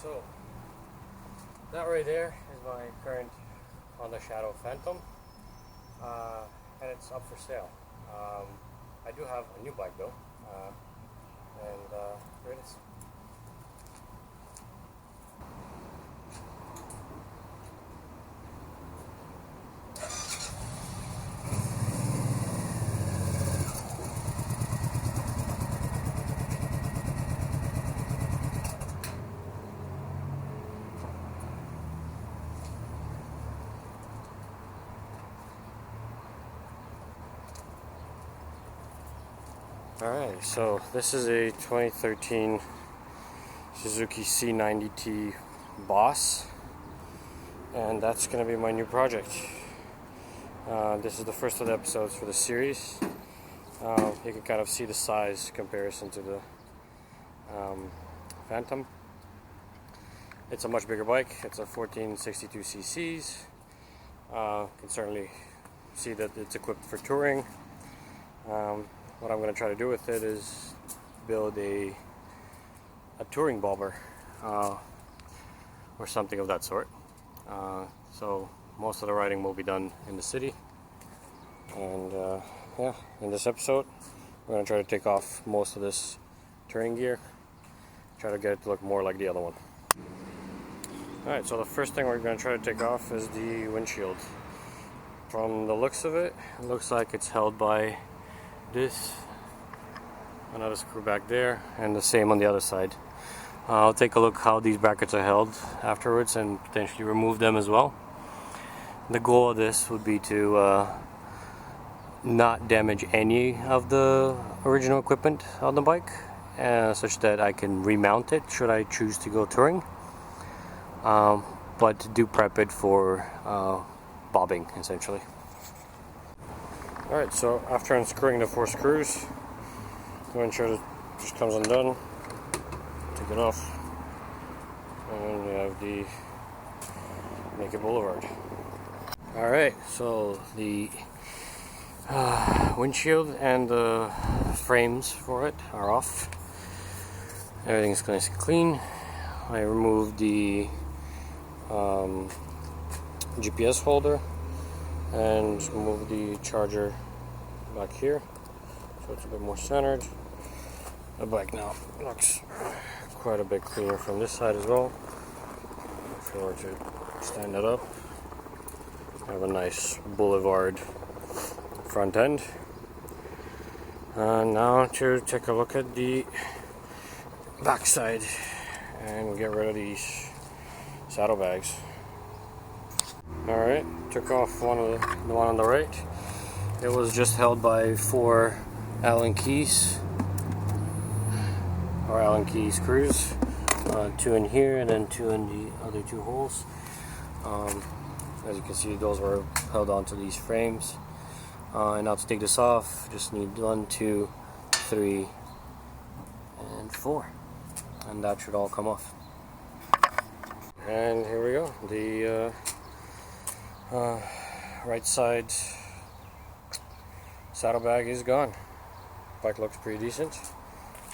So that right there is my current Honda Shadow Phantom, and it's up for sale. I do have a new bike though, and here it is. Alright, so this is a 2013 Suzuki C90T Boss, and that's going to be my new project. This is the first of the episodes for the series. You can kind of see the size comparison to the Phantom. It's a much bigger bike. It's a 1462 cc's. You can certainly see that it's equipped for touring. What I'm going to try to do with it is build a touring bobber or something of that sort. So most of the riding will be done in the city, and yeah, in this episode we're going to try to take off most of this touring gear, try to get it to look more like the other one. Alright, so the first thing we're going to try to take off is the windshield. From the looks of it, it looks like it's held by this, another screw back there, and the same on the other side. I'll take a look how these brackets are held afterwards and potentially remove them as well. The goal of this would be to not damage any of the original equipment on the bike, such that I can remount it should I choose to go touring, but do prep it for bobbing essentially. Alright, so after unscrewing the 4 screws, the windshield just comes undone. Take it off, and you have the Naked Boulevard. Alright, so the windshield and the frames for it are off. Everything's nice and clean. I removed the GPS holder and move the charger back here so it's a bit more centered. The bike now looks quite a bit cleaner from this side as well. If you were to stand it up, I have a nice boulevard front end. Now to take a look at the back side, and we'll get rid of these saddlebags. Alright, took off the one on the right. It was just held by 4 Allen keys, or Allen key screws, 2 in here and then 2 in the other 2 holes. As you can see, those were held onto these frames. And now to take this off, just need 1, 2, 3, and 4, and that should all come off. And here we go. The right side saddlebag is gone. Bike looks pretty decent.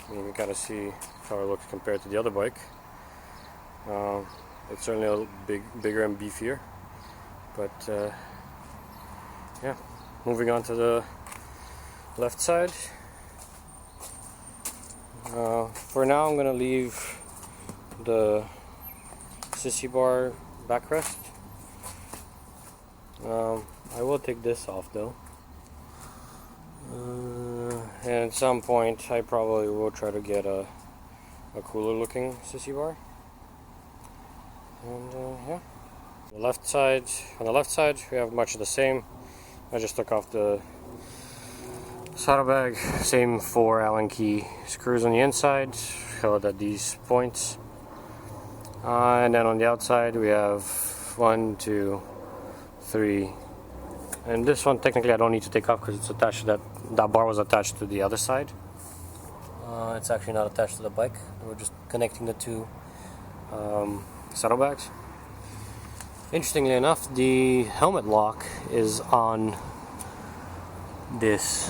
You can kind of see how it looks compared to the other bike. It's certainly a little bigger and beefier, but yeah. Moving on to the left side. For now, I'm gonna leave the sissy bar backrest. I will take this off though, and at some point I probably will try to get a cooler looking sissy bar. And yeah, on the left side we have much of the same. I just took off the saddlebag, same 4 Allen key screws on the inside, held at these points, and then on the outside we have 1, 2, 3, and this one technically I don't need to take off because it's attached to that bar was attached to the other side. It's actually not attached to the bike. We're just connecting the 2 saddlebags. Interestingly enough, the helmet lock is on this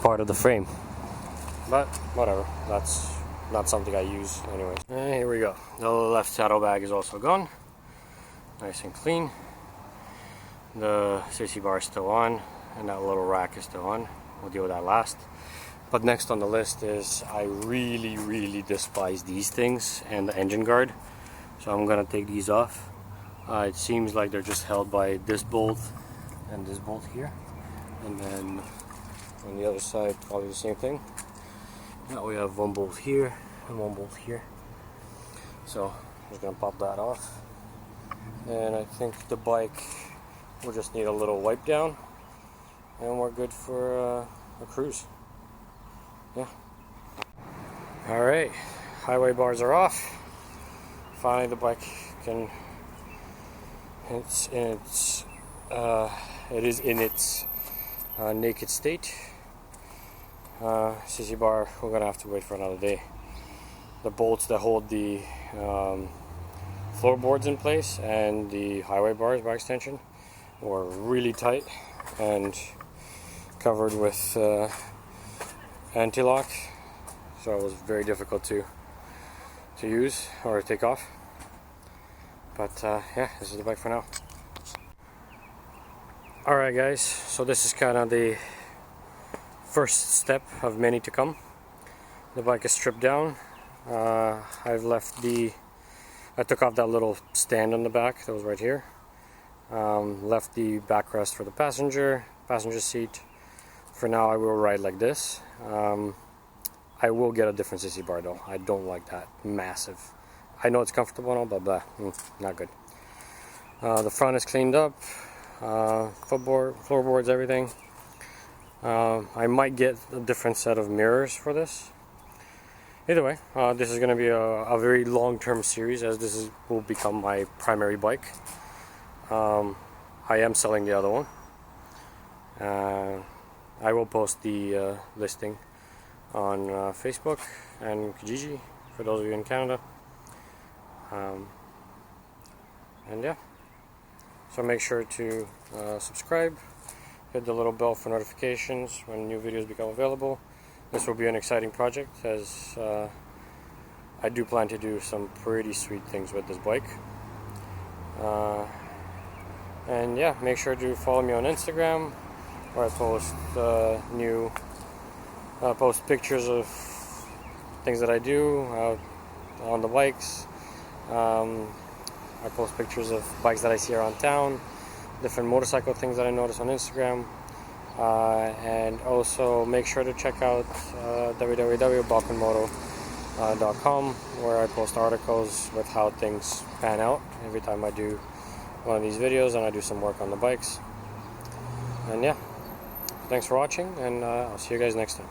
part of the frame, but whatever, that's not something I use anyways. And here we go. The left saddlebag is also gone. Nice and clean. The sissy bar is still on, and that little rack is still on. We'll deal with that last. But next on the list is I really despise these things and the engine guard. So I'm gonna take these off. It seems like they're just held by this bolt and this bolt here. And then on the other side, probably the same thing. Now we have one bolt here and one bolt here. So I'm just gonna pop that off. And I think the bike will just need a little wipe down, and we're good for a cruise. Yeah. Alright, highway bars are off. Finally the bike can, it is in its naked state. CC bar, we're gonna have to wait for another day. The bolts that hold the floorboards in place and the highway bars by extension were really tight and covered with anti-lock, so it was very difficult to use or take off. But yeah, this is the bike for now. Alright guys, so this is kind of the first step of many to come. The bike is stripped down. I took off that little stand on the back that was right here. Left the backrest for the passenger seat. For now I will ride like this. I will get a different CC bar though. I don't like that massive. I know it's comfortable and all, but not good. The front is cleaned up. Floorboards, everything. I might get a different set of mirrors for this. Either way, this is going to be a very long-term series, as this will become my primary bike. I am selling the other one. I will post the listing on Facebook and Kijiji for those of you in Canada. And yeah, so make sure to subscribe, hit the little bell for notifications when new videos become available. This will be an exciting project, as I do plan to do some pretty sweet things with this bike. And yeah, make sure to follow me on Instagram, where I post post pictures of things that I do on the bikes. I post pictures of bikes that I see around town, different motorcycle things that I notice on Instagram. And also make sure to check out www.balkanmoto.com, where I post articles with how things pan out every time I do one of these videos and I do some work on the bikes. And yeah, thanks for watching, and I'll see you guys next time.